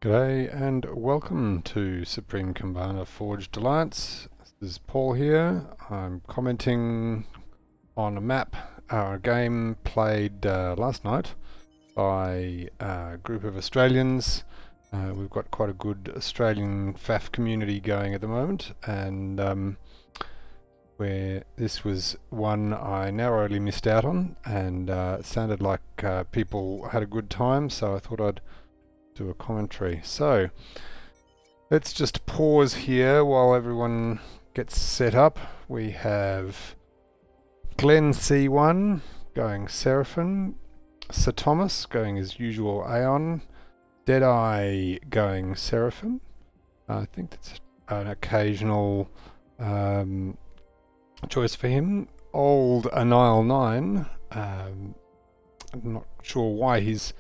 G'day and welcome to Supreme Commander Forged Alliance. This is Paul here. I'm commenting on a game played last night by a group of Australians. We've got quite a good Australian FAF community going at the moment, and where this was one I narrowly missed out on, and it sounded like people had a good time, so I thought I'd do a commentary. So let's just pause here while everyone gets set up. We have Glenn C1 going Seraphim, Sir Thomas going as usual Aeon, Deadeye going Seraphim. I think that's an occasional choice for him. Old Anile 9. I'm not sure why he's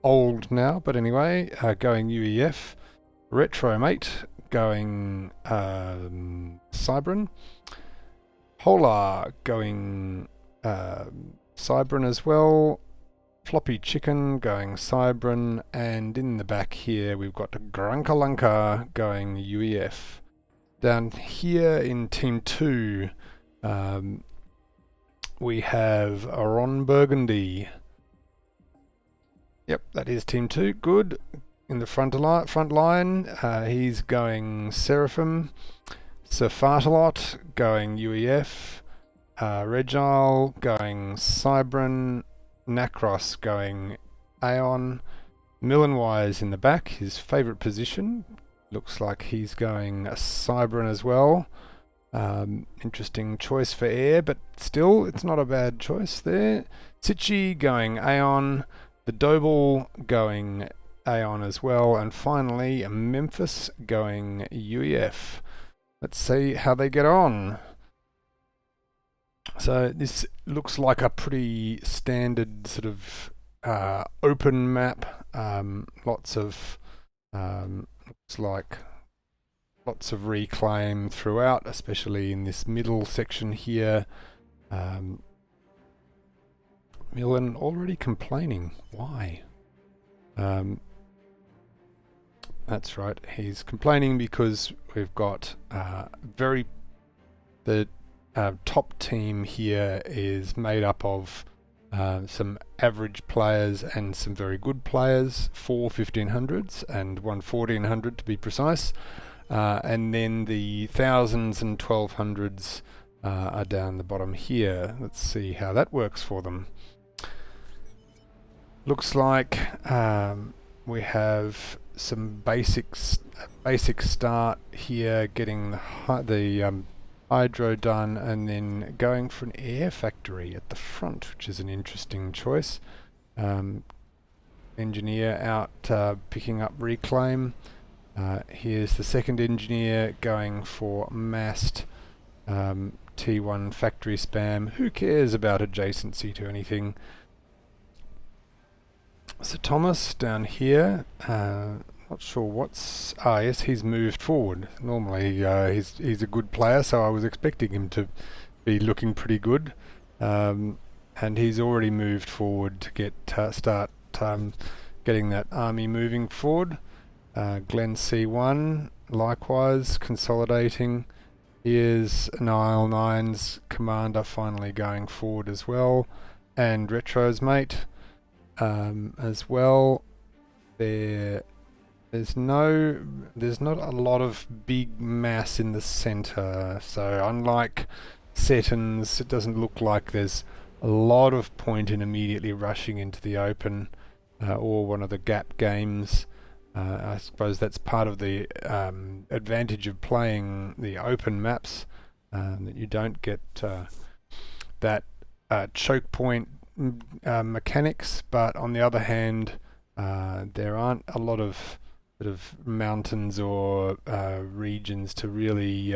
old now, but anyway, going UEF. Retro Mate going Cybran. Hola going Cybran as well. Floppy Chicken going Cybran, and in the back here we've got Grunkalunka going UEF. Down here in Team 2 we have Ron Burgundy. Yep, that is Team 2. Good. In the front line, he's going Seraphim. SirFartALot going UEF. Regisle going Cybran. Nacross going Aeon. Millenwise in the back, his favourite position. Looks like he's going a Cybran as well. Interesting choice for air, but still, it's not a bad choice there. Sichy going Aeon. Thedoble going Aeon as well, and finally Memphis going UEF. Let's see how they get on. So this looks like a pretty standard sort of open map. Looks like lots of reclaim throughout, especially in this middle section here. Millen already complaining. Why? That's right. He's complaining because we've got the top team here is made up of some average players and some very good players, 4 1500s and 1 1400 to be precise. And then the thousands and 1200s are down the bottom here. Let's see how that works for them. Looks like we have some basic start here, getting the hydro done, and then going for an air factory at the front, which is an interesting choice. Engineer out picking up reclaim. Here's the second engineer going for massed T1 factory spam. Who cares about adjacency to anything? So Thomas down here, not sure what's... yes, he's moved forward. Normally he's a good player, so I was expecting him to be looking pretty good. And he's already moved forward to get start getting that army moving forward. Glen C1, likewise, consolidating. Here's Nile 9's commander finally going forward as well. And Retro's mate. As well, there's not a lot of big mass in the center, so unlike Settons, it doesn't look like there's a lot of point in immediately rushing into the open or one of the gap games. I suppose that's part of the advantage of playing the open maps, that you don't get that choke point mechanics, but on the other hand, there aren't a lot of sort of mountains or regions to really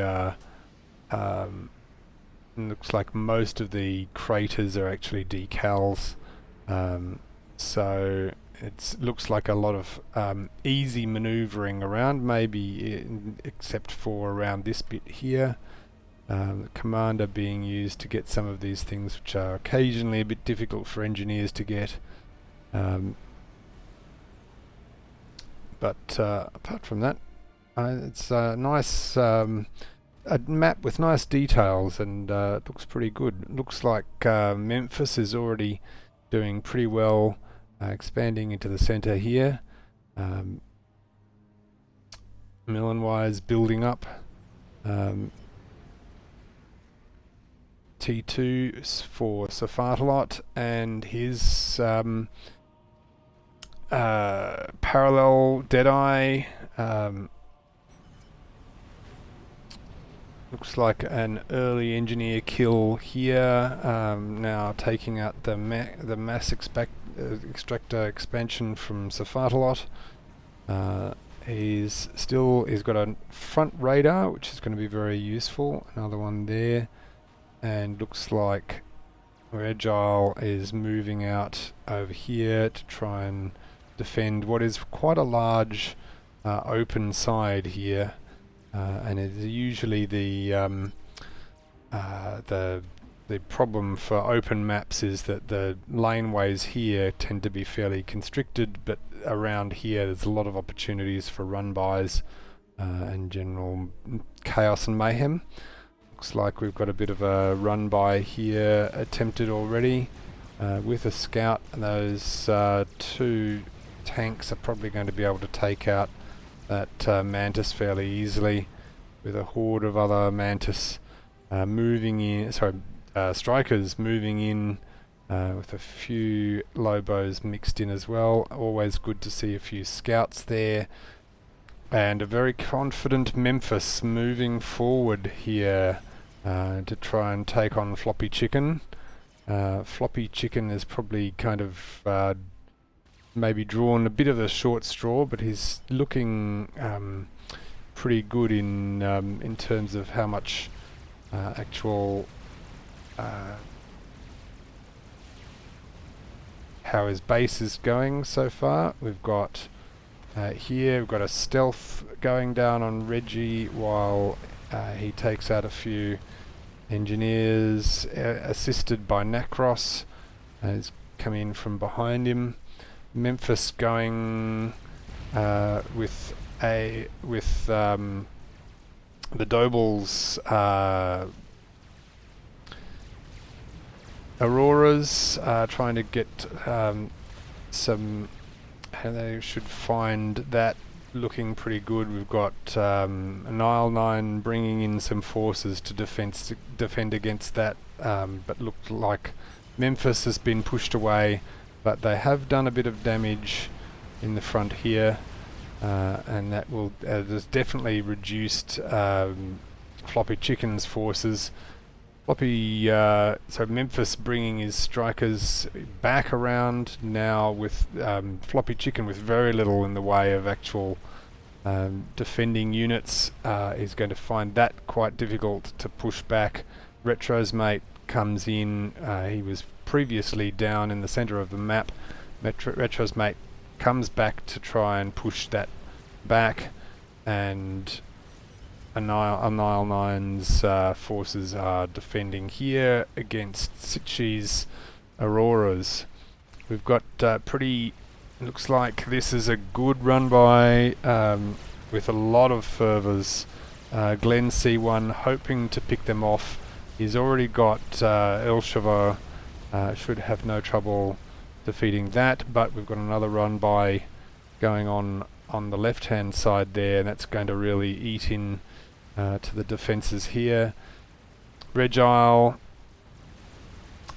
looks like most of the craters are actually decals, so it looks like a lot of easy maneuvering around, maybe except for around this bit here. The commander being used to get some of these things which are occasionally a bit difficult for engineers to get. But apart from that, it's a nice a map with nice details, and it looks pretty good. It looks like Memphis is already doing pretty well, expanding into the center here. Millenwise building up. T2 for SirFartALot, and his parallel Deadeye. Looks like an early engineer kill here. Now taking out the mass extractor expansion from SirFartALot. He's got a front radar, which is going to be very useful. Another one there, and looks like Regisle is moving out over here to try and defend what is quite a large open side here. And it's usually the problem for open maps is that the laneways here tend to be fairly constricted, but around here there's a lot of opportunities for run-bys and general chaos and mayhem. Looks like we've got a bit of a run-by here attempted already with a scout, and those two tanks are probably going to be able to take out that mantis fairly easily, with a horde of other mantis moving in, strikers moving in with a few Lobos mixed in as well. Always good to see a few scouts there, and a very confident Memphis moving forward here to try and take on Floppy Chicken. Floppy Chicken is probably kind of maybe drawn a bit of a short straw, but he's looking pretty good in terms of how much actual how his base is going so far. We've got here we've got a stealth going down on Reggie while he takes out a few engineers assisted by Nacross. He's coming in from behind him. Memphis going with the Doble's Auroras, trying to get some. They should find that looking pretty good. We've got Nile 9 bringing in some forces to defend against that, but looked like Memphis has been pushed away. But they have done a bit of damage in the front here, and that will there's definitely reduced Floppy Chicken's forces. So Memphis bringing his strikers back around now with Floppy Chicken with very little in the way of actual defending units. He's going to find that quite difficult to push back. Retro's mate comes in. He was previously down in the center of the map. Retro's mate comes back to try and push that back, and Nile 9's forces are defending here against Sichy's Auroras. We've got looks like this is a good run by with a lot of fervours. Glenn C1 hoping to pick them off. He's already got El Chauveau, should have no trouble defeating that, but we've got another run by going on the left hand side there, and that's going to really eat in to the defences here. Regisle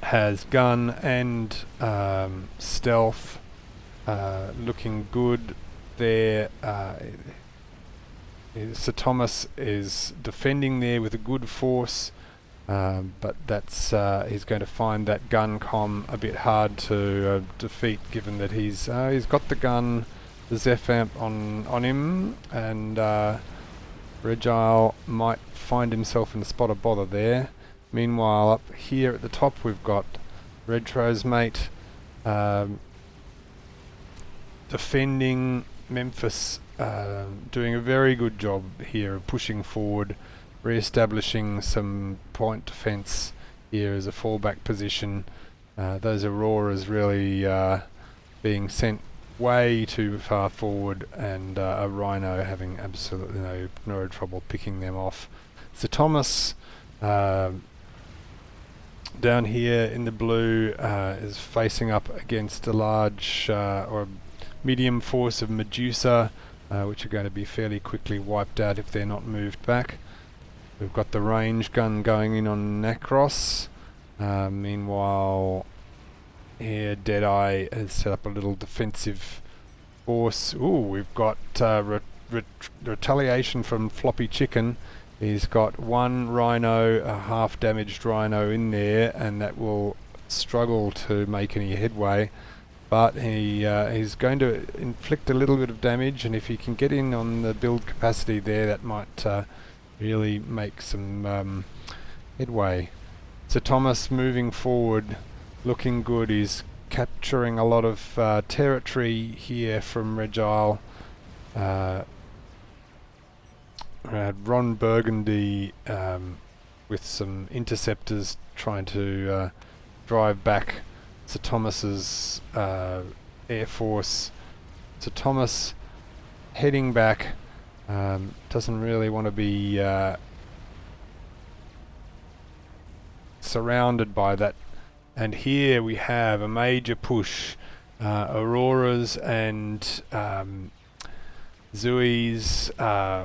has gun and stealth, looking good there. Sir Thomas is defending there with a good force, but that's he's going to find that gun comm a bit hard to defeat, given that he's got the gun, the Zephamp on him, and Regisle might find himself in a spot of bother there. Meanwhile, up here at the top we've got Retro's mate defending Memphis, doing a very good job here of pushing forward, re-establishing some point defense here as a fallback position. Those Auroras really being sent way too far forward, and a rhino having absolutely no trouble picking them off. So Thomas down here in the blue is facing up against a large or medium force of Medusa, which are going to be fairly quickly wiped out if they're not moved back. We've got the range gun going in on Nacross. Meanwhile, here Deadeye has set up a little defensive force. Ooh, we've got retaliation from Floppy Chicken. He's got one rhino, a half-damaged rhino in there, and that will struggle to make any headway. But he's going to inflict a little bit of damage, and if he can get in on the build capacity there, that might really make some headway. So Thomas moving forward, looking good. He's capturing a lot of territory here from Regisle. Ron Burgundy with some interceptors trying to drive back Sir Thomas's air force. Sir Thomas heading back, doesn't really want to be surrounded by that. And here we have a major push. Auroras and Zuis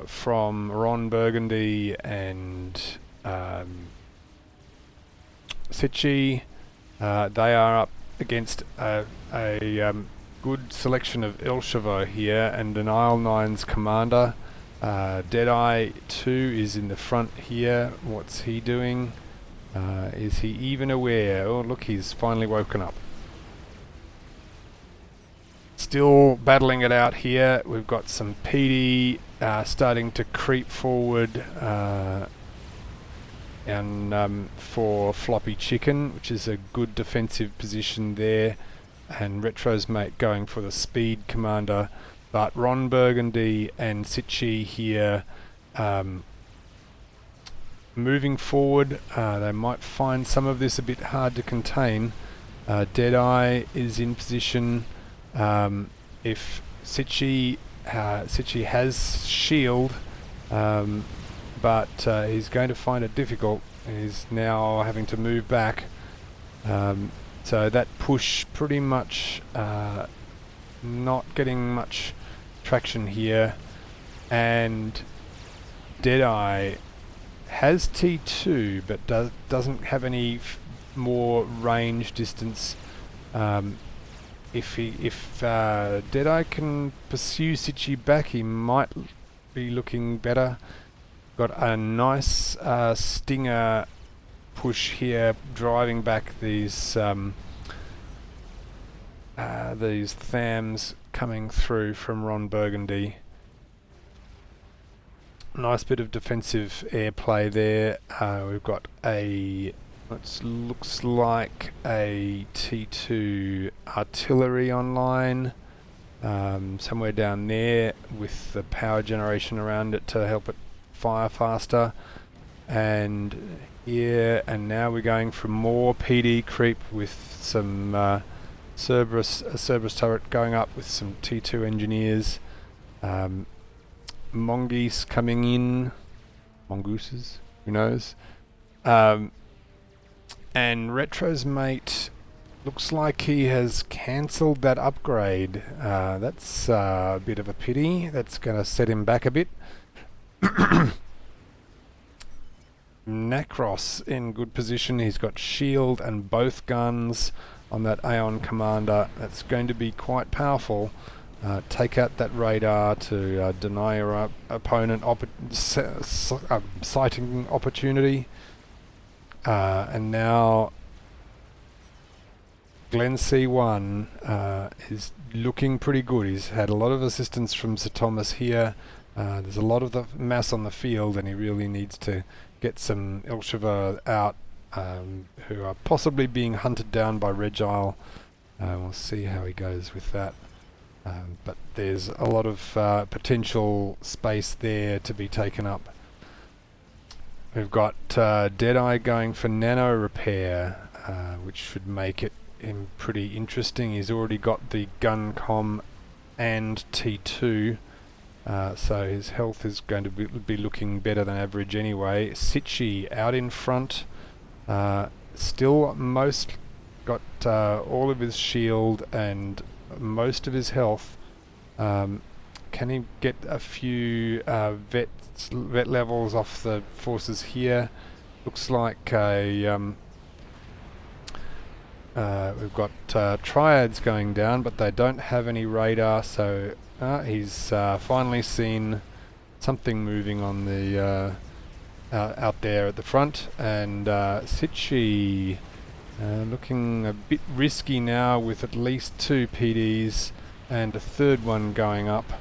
from Ron Burgundy and Sichy. They are up against a good selection of Elsheva here, and an Isle 9's commander. Deadeye 2 is in the front here. What's he doing? Is he even aware? Oh look, he's finally woken up. Still battling it out here. We've got some PD starting to creep forward, and for Floppy Chicken, which is a good defensive position there, and Retro's mate going for the speed commander. But Ron Burgundy and Sichy here moving forward. They might find some of this a bit hard to contain. Deadeye is in position. If Sichy has shield, but he's going to find it difficult. He's now having to move back. So that push pretty much not getting much traction here. And Deadeye has T2, but doesn't have any more range distance. If Deadeye can pursue Sichy back, he might be looking better. Got a nice stinger push here, driving back these THAMs coming through from Ron Burgundy. Nice bit of defensive airplay there. We've got what looks like a T2 artillery online, somewhere down there, with the power generation around it to help it fire faster. And here, and now we're going for more PD creep with some Cerberus turret going up with some T2 engineers. Mongoose coming in. Mongooses? Who knows? And Retro's mate looks like he has cancelled that upgrade. That's a bit of a pity. That's going to set him back a bit. Nacross in good position. He's got shield and both guns on that Aeon commander. That's going to be quite powerful. Take out that radar to deny your opponent sighting opportunity. And now Glen C1 is looking pretty good. He's had a lot of assistance from Sir Thomas here. There's a lot of the mass on the field, and he really needs to get some Elsheva out, who are possibly being hunted down by Regisle. We'll see how he goes with that. But there's a lot of potential space there to be taken up. We've got Deadeye going for nano repair, which should make it pretty interesting. He's already got the gun comm and T2. So his health is going to be looking better than average anyway. Sichy out in front. Still got all of his shield and most of his health. Can he get a few vet levels off the forces here? Looks like we've got triads going down, but they don't have any radar, so he's finally seen something moving on the out there at the front, and sichy looking a bit risky now with at least 2 PDs and a third one going up.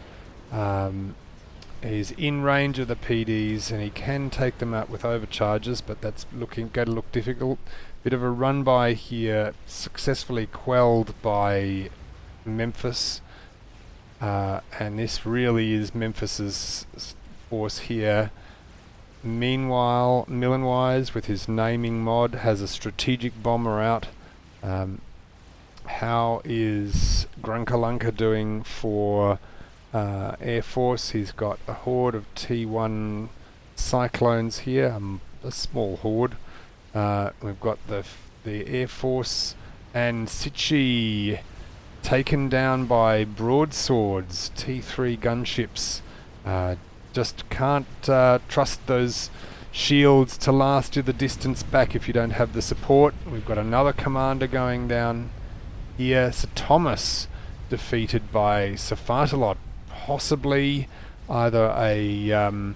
He's in range of the PDs and he can take them out with overcharges, but that's going to look difficult. Bit of a run by here, successfully quelled by Memphis, and this really is Memphis's force here. Meanwhile, Millenwise, with his naming mod, has a strategic bomber out. How is Grunkalunka doing for Air Force? He's got a horde of T1 Cyclones here, a small horde. We've got the Air Force and Sichy taken down by broadswords, T3 gunships. Just can't trust those shields to last you the distance back if you don't have the support. We've got another commander going down here. Sir Thomas defeated by SirFartALot. Possibly either a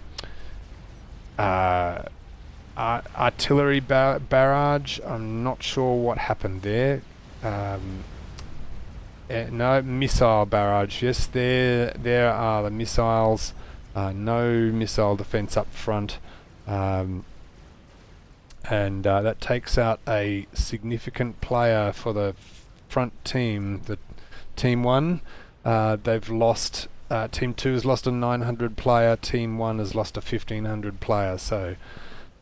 artillery barrage. I'm not sure what happened there. No, missile barrage. Yes, there are the missiles. No missile defense up front, and that takes out a significant player for the front team. The Team 1, they've lost. Team 2 has lost a 900 player. Team 1 has lost a 1500 player. So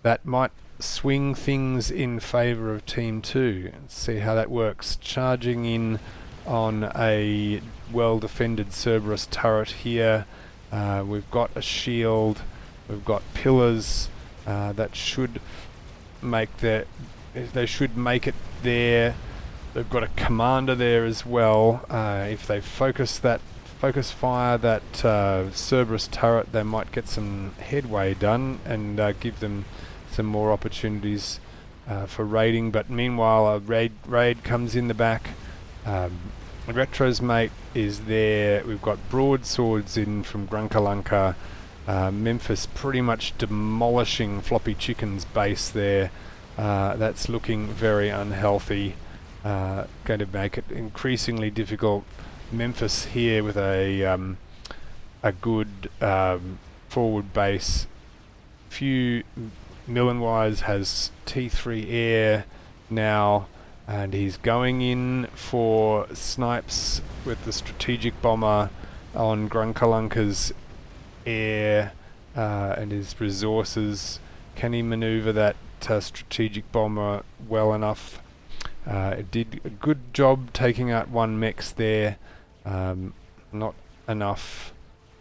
that might swing things in favour of Team 2. Let's see how that works. Charging in on a well-defended Cerberus turret here. We've got a shield, we've got pillars that should make they should make it there. They've got a commander there as well. If they focus fire that Cerberus turret, they might get some headway done and give them some more opportunities for raiding. But meanwhile, a raid comes in the back. Retro's mate is there. We've got broadswords in from Grunkalunka. Memphis pretty much demolishing Floppy Chicken's base there. That's looking very unhealthy. Going to make it increasingly difficult. Memphis here with a good forward base. Millenwise has T3 air now, and he's going in for snipes with the strategic bomber on Grunkalunka's air and his resources. Can he maneuver that strategic bomber well enough? It did a good job taking out one mechs there. Not enough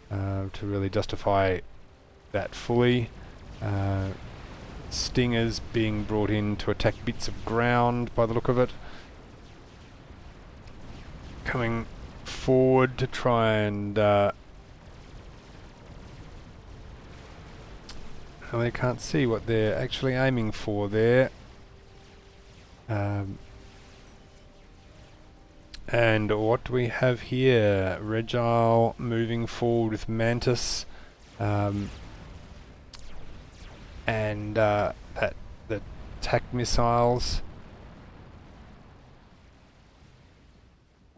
to really justify that fully. Stingers being brought in to attack bits of ground by the look of it. Coming forward to try and well, they can't see what they're actually aiming for there. And what do we have here? Regisle moving forward with Mantis. And the attack missiles.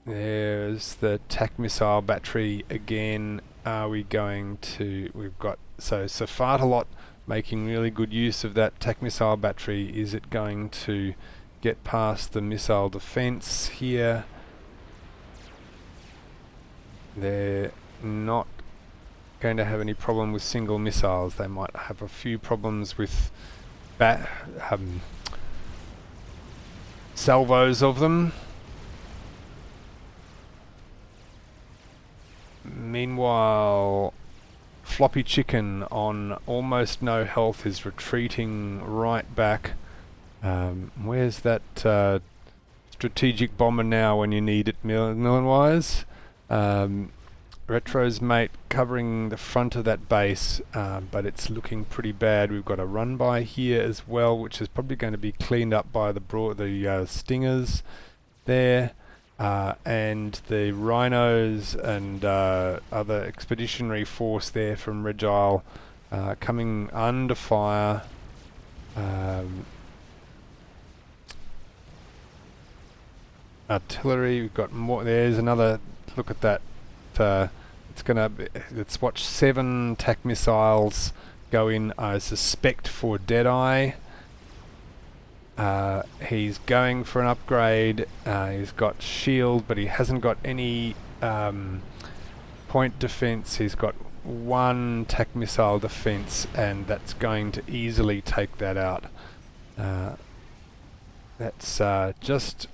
There's the attack missile battery again. Are we going to... We've got... So SirFartALot making really good use of that attack missile battery. Is it going to get past the missile defense here? They're not going to have any problem with single missiles. They might have a few problems with salvos of them. Meanwhile, Floppy Chicken on almost no health is retreating right back. Where's that strategic bomber now when you need it, Millenwise? Retro's mate covering the front of that base, but it's looking pretty bad. We've got a run by here as well, which is probably going to be cleaned up by the stingers there, and the rhinos and other expeditionary force there from Regisle coming under fire. Artillery, we've got more. There's another look at that. Let's watch 7 tac missiles go in, I suspect, for Deadeye. He's going for an upgrade. He's got shield, but he hasn't got any point defense. He's got 1 tac missile defense, and that's going to easily take that out. That's just...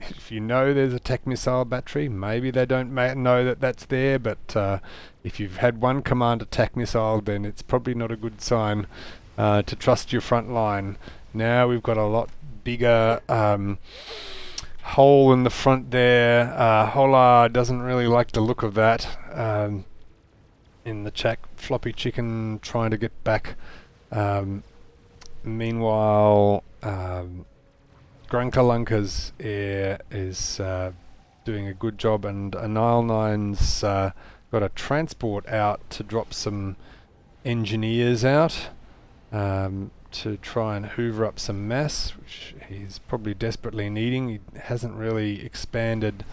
If you know there's a tac missile battery, maybe they don't know that that's there, but if you've had one commander tac missile, then it's probably not a good sign to trust your front line. Now we've got a lot bigger hole in the front there. Hola doesn't really like the look of that. In the chat, Floppy Chicken trying to get back. Meanwhile, Grunkalunka's air is doing a good job, and Nile Nine's got a transport out to drop some engineers out to try and hoover up some mass, which he's probably desperately needing. He hasn't really expanded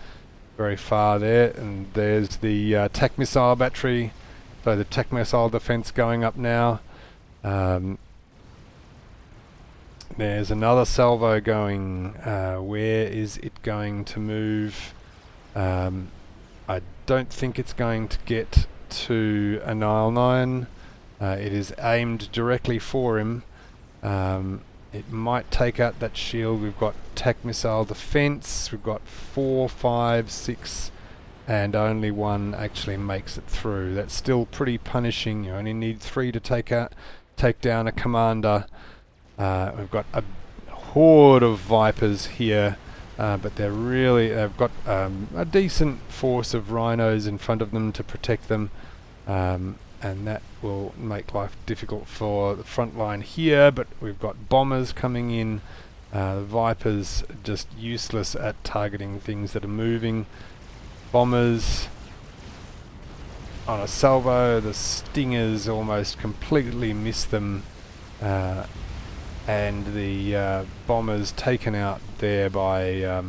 very far there, and there's the tac missile battery, so the tac missile defense going up now. There's another salvo going. Where is it going to move? I don't think it's going to get to a Nile 9. It is aimed directly for him. It might take out that shield. We've got tac missile defense. We've got 4, 5, 6, and only 1 actually makes it through. That's still pretty punishing. You only need 3 to take down a commander. We've got a horde of Vipers here, but they've got a decent force of rhinos in front of them to protect them, and that will make life difficult for the front line here. But we've got bombers coming in. The Vipers just useless at targeting things that are moving. Bombers on a salvo. The stingers almost completely miss them. And the bombers taken out there by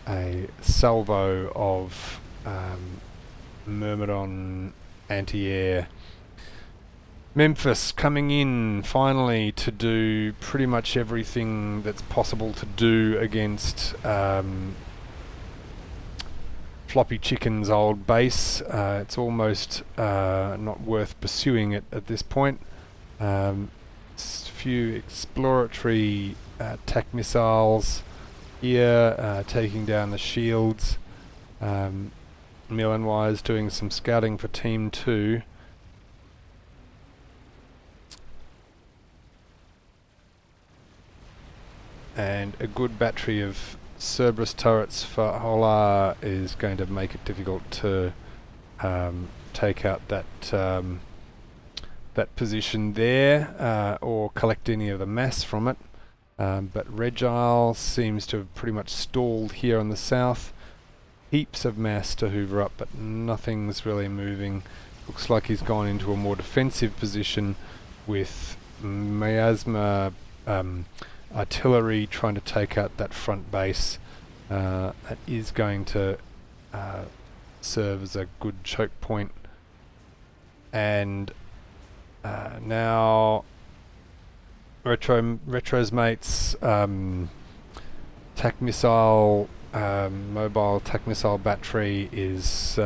a salvo of Myrmidon anti-air. Memphis coming in finally to do pretty much everything that's possible to do against Floppy Chicken's old base. It's almost not worth pursuing it at this point. Few exploratory tac missiles here, taking down the shields. Millenwise doing some scouting for Team 2. And a good battery of Cerberus turrets for Hola is going to make it difficult to take out that that position there, or collect any of the mass from it. But Regisle seems to have pretty much stalled here on the south. Heaps of mass to hoover up, but nothing's really moving. Looks like he's gone into a more defensive position with miasma artillery trying to take out that front base. That is going to serve as a good choke point. And now Retro's mates tac missile mobile tac missile battery is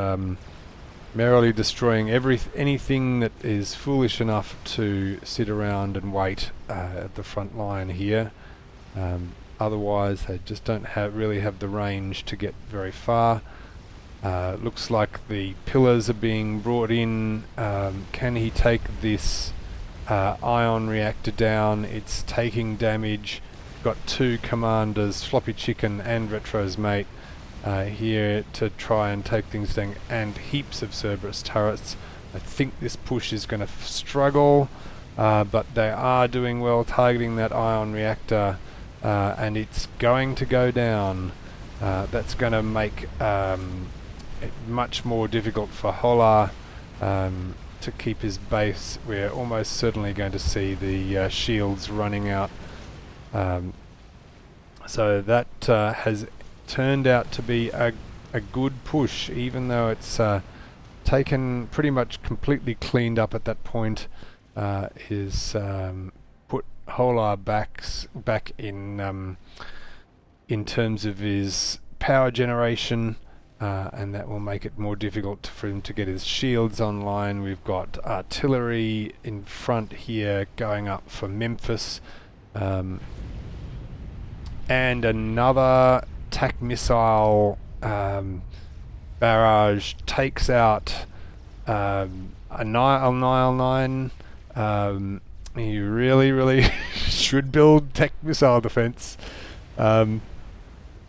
merrily destroying anything that is foolish enough to sit around and wait at the front line here. Otherwise they just don't really have the range to get very far. Looks like the pillars are being brought in. Can he take this ion reactor down? It's taking damage. Got two commanders, Floppy Chicken and Retro's mate, here to try and take things down, and heaps of Cerberus turrets. I think this push is going to struggle, but they are doing well targeting that ion reactor, and it's going to go down. That's going to make it much more difficult for Holar to keep his base. We're almost certainly going to see the shields running out. So that has turned out to be a good push, even though it's taken pretty much completely cleaned up at that point. Is put Holar back in terms of his power generation, and that will make it more difficult for him to get his shields online. We've got artillery in front here going up for Memphis, and another TAC missile barrage takes out a Nile 9. You really should build TAC missile defense.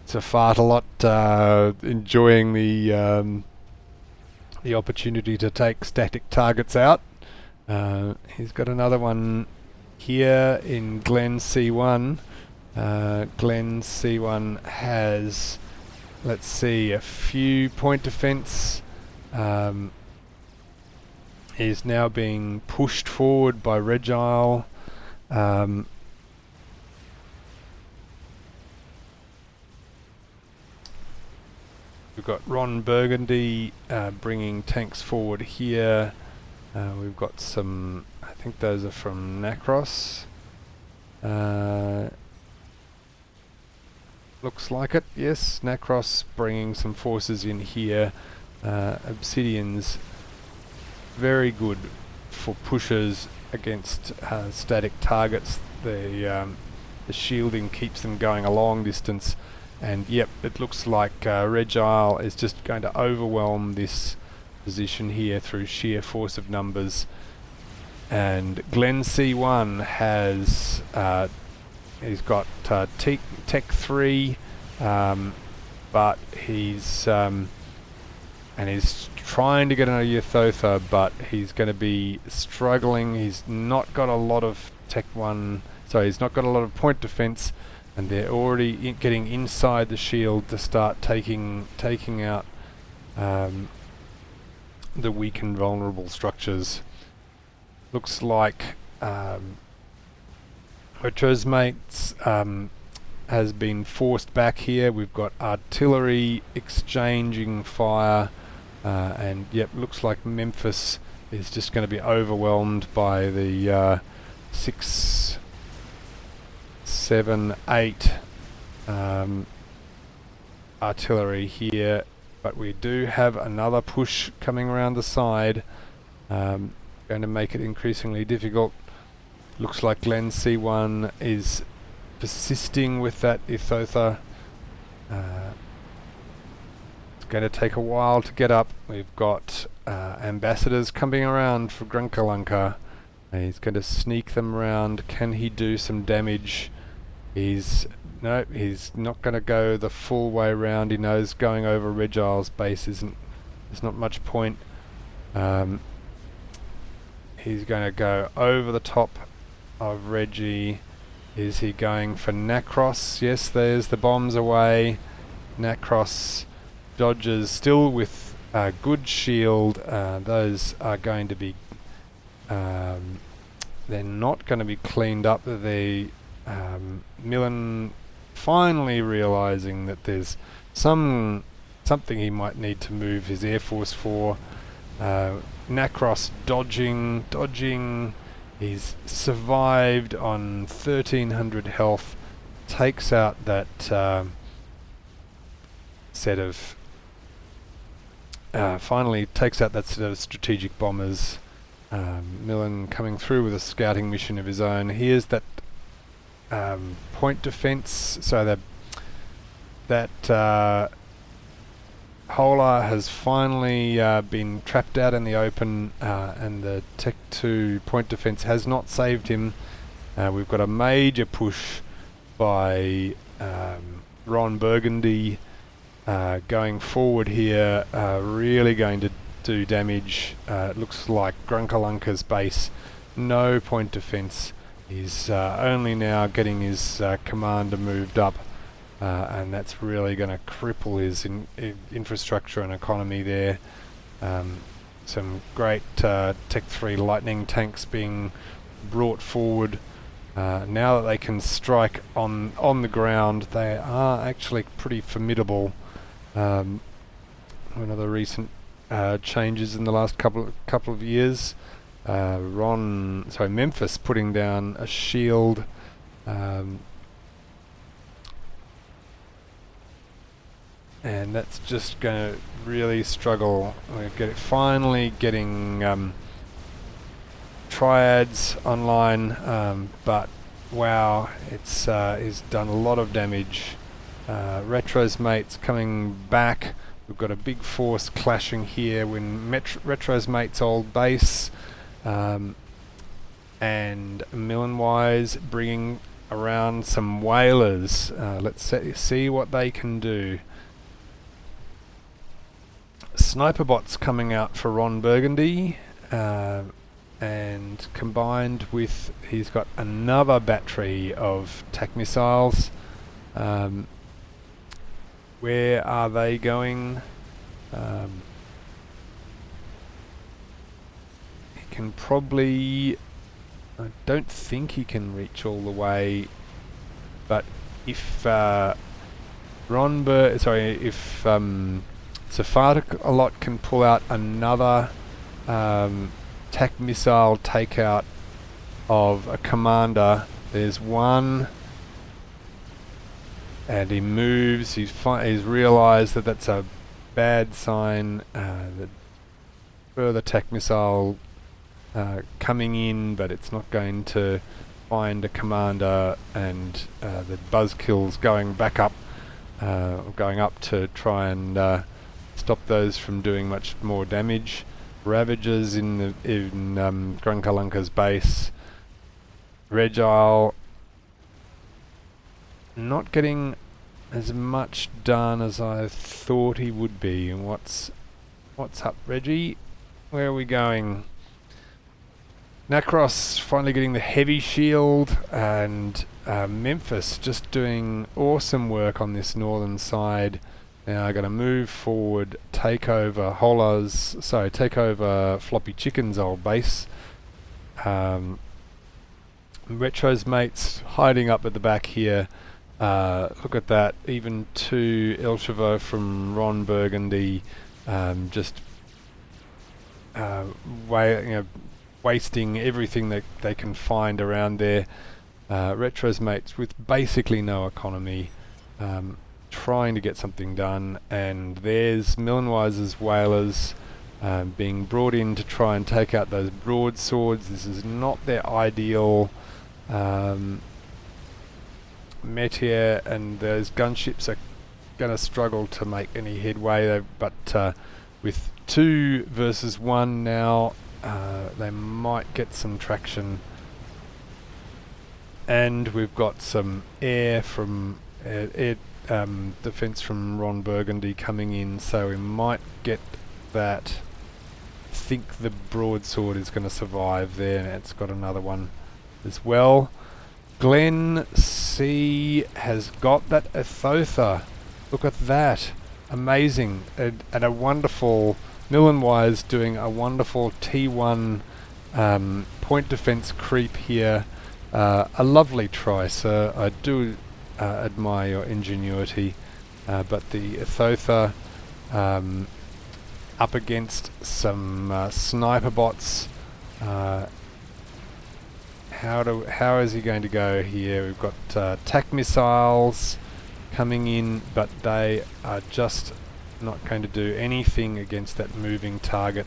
SirFartALot enjoying the opportunity to take static targets out. He's got another one here in Glen C1. Glen C1 has, let's see, a few point defense. Is now being pushed forward by Regisle. We've got Ron Burgundy bringing tanks forward here. We've got some, I think those are from Nacross. Looks like it, yes. Nacross bringing some forces in here. Obsidian's very good for pushers against static targets. The shielding keeps them going a long distance. And yep, it looks like Regisle is just going to overwhelm this position here through sheer force of numbers. And Glen C1 has he's got Tech 3, but he's and he's trying to get another Ythotha, but he's going to be struggling. He's not got a lot of Tech 1, so he's not got a lot of point defense. And they're already getting inside the shield to start taking out the weak and vulnerable structures. Looks like Retro's mates has been forced back here. We've got artillery exchanging fire, and yep, looks like Memphis is just going to be overwhelmed by the 6, 7, 8 artillery here, but we do have another push coming around the side, going to make it increasingly difficult. Looks like Glen C1 is persisting with that Ythotha. It's going to take a while to get up. We've got ambassadors coming around for Grunkalunka. He's going to sneak them around. Can he do some damage? He's not going to go the full way around. He knows going over Regisle's base there's not much point. He's going to go over the top of Reggie. Is he going for Nacross? Yes, there's the bombs away. Nacross dodges still with a good shield. Those are going to be they're not going to be cleaned up. Millen finally realizing that there's something he might need to move his air force for. Nacross dodging. He's survived on 1300 health. Takes out that set of finally takes out that set of strategic bombers. Millen coming through with a scouting mission of his own. Here's that point defense, so that Hola has finally been trapped out in the open, and the Tech 2 point defense has not saved him. We've got a major push by Ron Burgundy going forward here, really going to do damage. It looks like Grunkalunka's base, no point defense. He's only now getting his commander moved up. And that's really going to cripple his infrastructure and economy there. Some great Tech 3 lightning tanks being brought forward. Now that they can strike on the ground, they are actually pretty formidable. One of the recent changes in the last couple of years, Memphis putting down a shield. And that's just going to really struggle. We're finally getting triads online, but wow, it's done a lot of damage. Retro's mates coming back. We've got a big force clashing here when Retro's mate's old base, and Millenwise bringing around some whalers. Let's see what they can do. Sniper bots coming out for Ron Burgundy, and combined with, he's got another battery of TAC missiles. Where are they going? He can probably, I don't think he can reach all the way, but if SirFartALot can pull out another TAC missile takeout of a commander. There's one, and he moves. He's realised that that's a bad sign. The further TAC missile coming in, but it's not going to find a commander, and the buzzkill's going back up, going up to try and stop those from doing much more damage. Ravages in Grunkalunka's base. Regisle not getting as much done as I thought he would be. And what's up, Reggie? Where are we going? Nacross finally getting the heavy shield, and Memphis just doing awesome work on this northern side. Now I'm going to move forward, take over Floppy Chicken's old base. Retro's mates hiding up at the back here. Look at that, even 2 El Chevaux from Ron Burgundy, just wasting everything that they can find around there. Retro's mates with basically no economy, trying to get something done, and there's Millenwise's whalers being brought in to try and take out those broadswords. This is not their ideal metier, and those gunships are going to struggle to make any headway, but with 2 versus 1 now, they might get some traction. And we've got some air from defense from Ron Burgundy coming in, so we might get that. I think the broadsword is going to survive there, and it's got another one as well. Glenn C has got that Athotha. Look at that, amazing, and a wonderful Millenwise doing a wonderful T1 point defense creep here. A lovely try, sir. I do admire your ingenuity, but the Athotha up against some sniper bots. How is he going to go here? We've got TAC missiles coming in, but they are just not going to do anything against that moving target.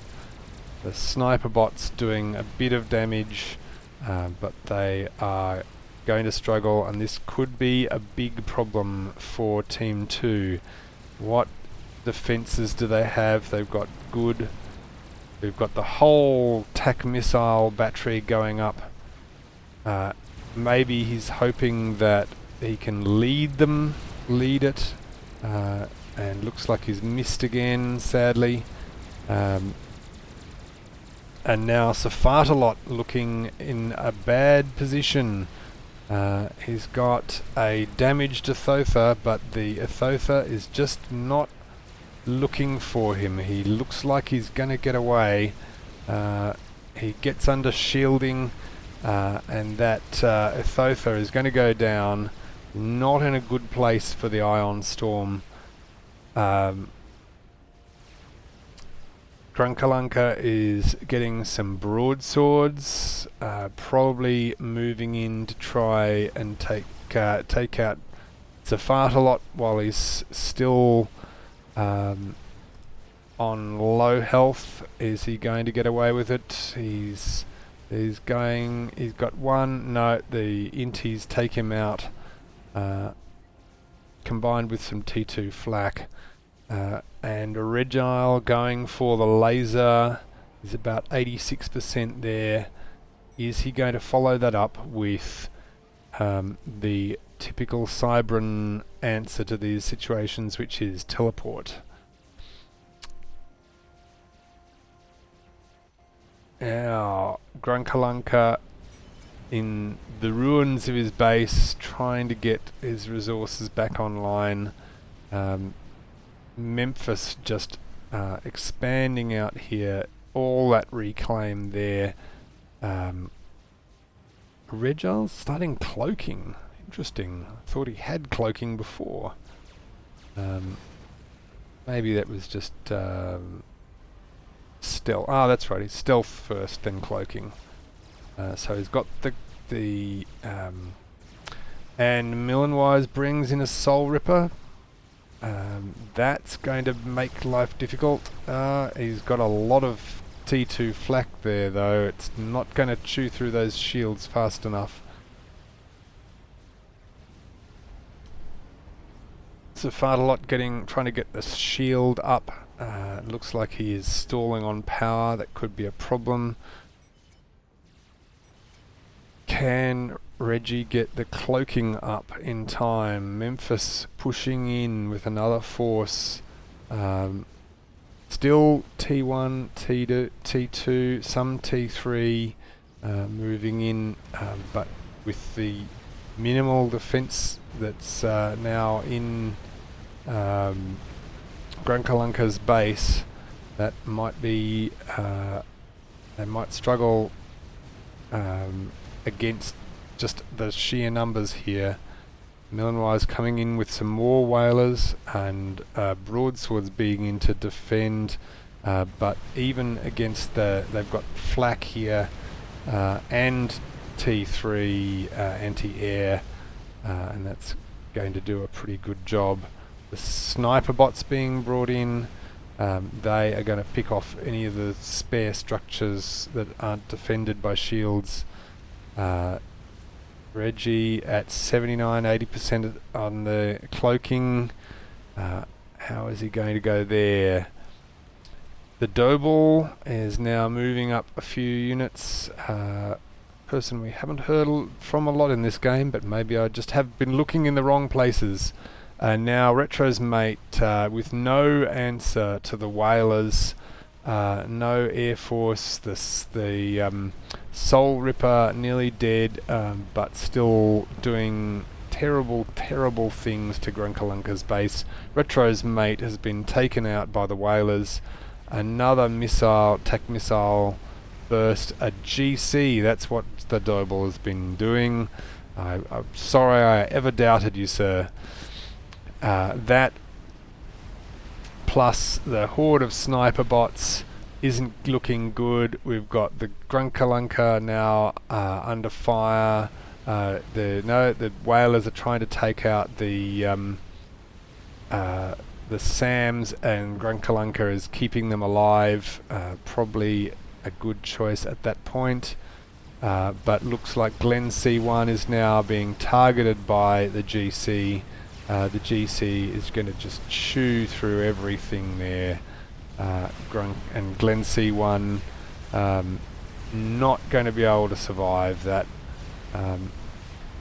The sniper bots doing a bit of damage, but they are going to struggle, and this could be a big problem for Team 2. What defences do they have? They've got good. We've got the whole TAC missile battery going up. Maybe he's hoping that he can lead it, and looks like he's missed again, sadly. And now SirFartALot looking in a bad position. He's got a damaged Athotha, but the Athotha is just not looking for him. He looks like he's gonna get away. He gets under shielding, and that Athotha is going to go down. Not in a good place for the Ion Storm. Grunkalanka is getting some broadswords, probably moving in to try and take out SirFartALot while he's still on low health. Is he going to get away with it? He's got one. No, the Inties take him out, combined with some T2 flak. And Regisle going for the laser is about 86% there. Is he going to follow that up with the typical Cybran answer to these situations, which is teleport? Now, Grunkalanka in the ruins of his base, trying to get his resources back online. Memphis just expanding out here, all that reclaim there. Regisle's starting cloaking. Interesting. I thought he had cloaking before. Maybe that was just stealth. Ah, that's right. He's stealth first, then cloaking. So he's got the and Millenwise brings in a Soul Ripper. That's going to make life difficult. He's got a lot of T2 flak there, though. It's not going to chew through those shields fast enough. SirFartALot trying to get the shield up. Looks like he is stalling on power. That could be a problem. Can Reggie get the cloaking up in time? Memphis pushing in with another force. Still T1, T2, some T3 moving in, but with the minimal defense that's now in Grunkalanka's base, that might be they might struggle against just the sheer numbers here. Millenwise coming in with some more whalers and broadswords being in to defend, but even against they've got flak here and T3 anti-air, and that's going to do a pretty good job. The sniper bots being brought in, they are going to pick off any of the spare structures that aren't defended by shields. Reggie at 79-80% on the cloaking. How is he going to go there? The thedoble is now moving up a few units. Person we haven't heard from a lot in this game, but maybe I just have been looking in the wrong places. Now Retro's mate with no answer to the whalers. No Air Force, the Soul Ripper nearly dead, but still doing terrible, terrible things to Grunkalanka's base. Retro's mate has been taken out by the whalers. Another missile, TAC missile burst, a GC, that's what the thedoble has been doing. I'm sorry I ever doubted you, sir. That plus the horde of sniper bots isn't looking good. We've got the Grunkalanka now under fire. The whalers are trying to take out the SAMs, and Grunkalanka is keeping them alive. Probably a good choice at that point. But looks like Glen C1 is now being targeted by the GC. The GC is going to just chew through everything there. Grunk and Glen C1 not going to be able to survive that.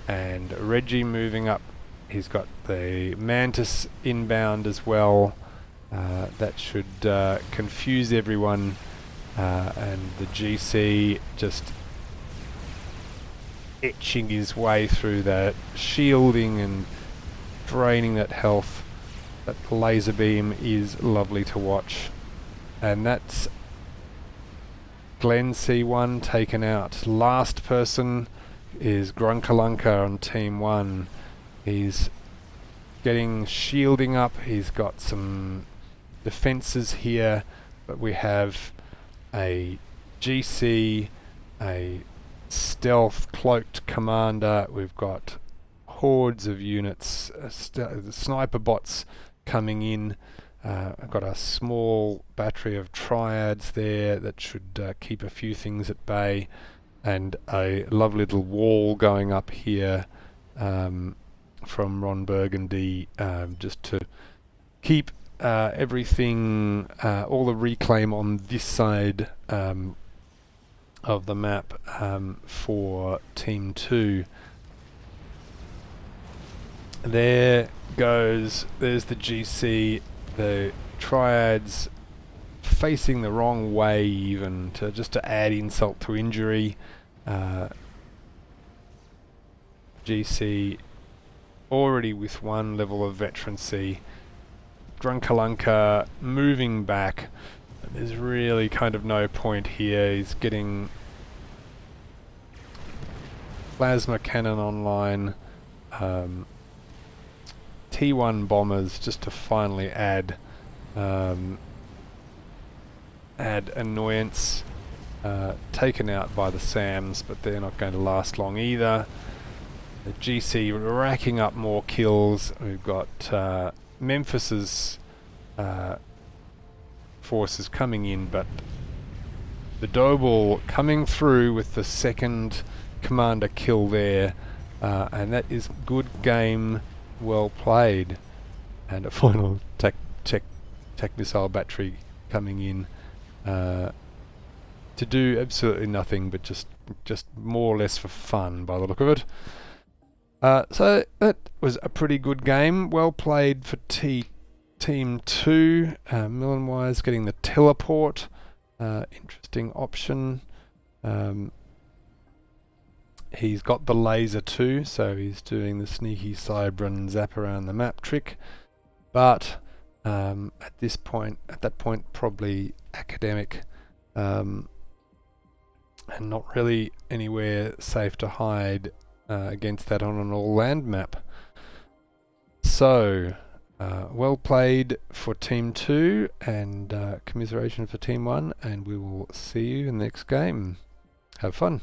And Reggie moving up. He's got the Mantis inbound as well. That should confuse everyone. And the GC just etching his way through that, shielding and draining that health. That laser beam is lovely to watch. And that's Glen C1 taken out. Last person is Grunkalunka on Team 1. He's getting shielding up. He's got some defenses here, but we have a GC, a stealth cloaked commander. We've got hordes of units, sniper bots coming in. I've got a small battery of triads there that should keep a few things at bay, and a lovely little wall going up here from Ron Burgundy, just to keep everything, all the reclaim on this side of the map for Team 2. There's the GC, the triads facing the wrong way even, just to add insult to injury. GC already with 1 level of veterancy. Grunkalunka moving back. There's really kind of no point here. He's getting plasma cannon online. T1 bombers just to finally add annoyance. Taken out by the SAMs, but they're not going to last long either. The GC racking up more kills. We've got Memphis's forces coming in, but the thedoble coming through with the second commander kill there, and that is good game, well played. And a final tech missile battery coming in to do absolutely nothing, but just more or less for fun by the look of it. So that was a pretty good game, well played for Team 2. Millenwise getting the teleport, interesting option. He's got the laser too, so he's doing the sneaky Cybran zap around the map trick. But at that point, probably academic, and not really anywhere safe to hide against that on an all-land map. So, well played for Team 2, and commiseration for Team 1, and we will see you in the next game. Have fun.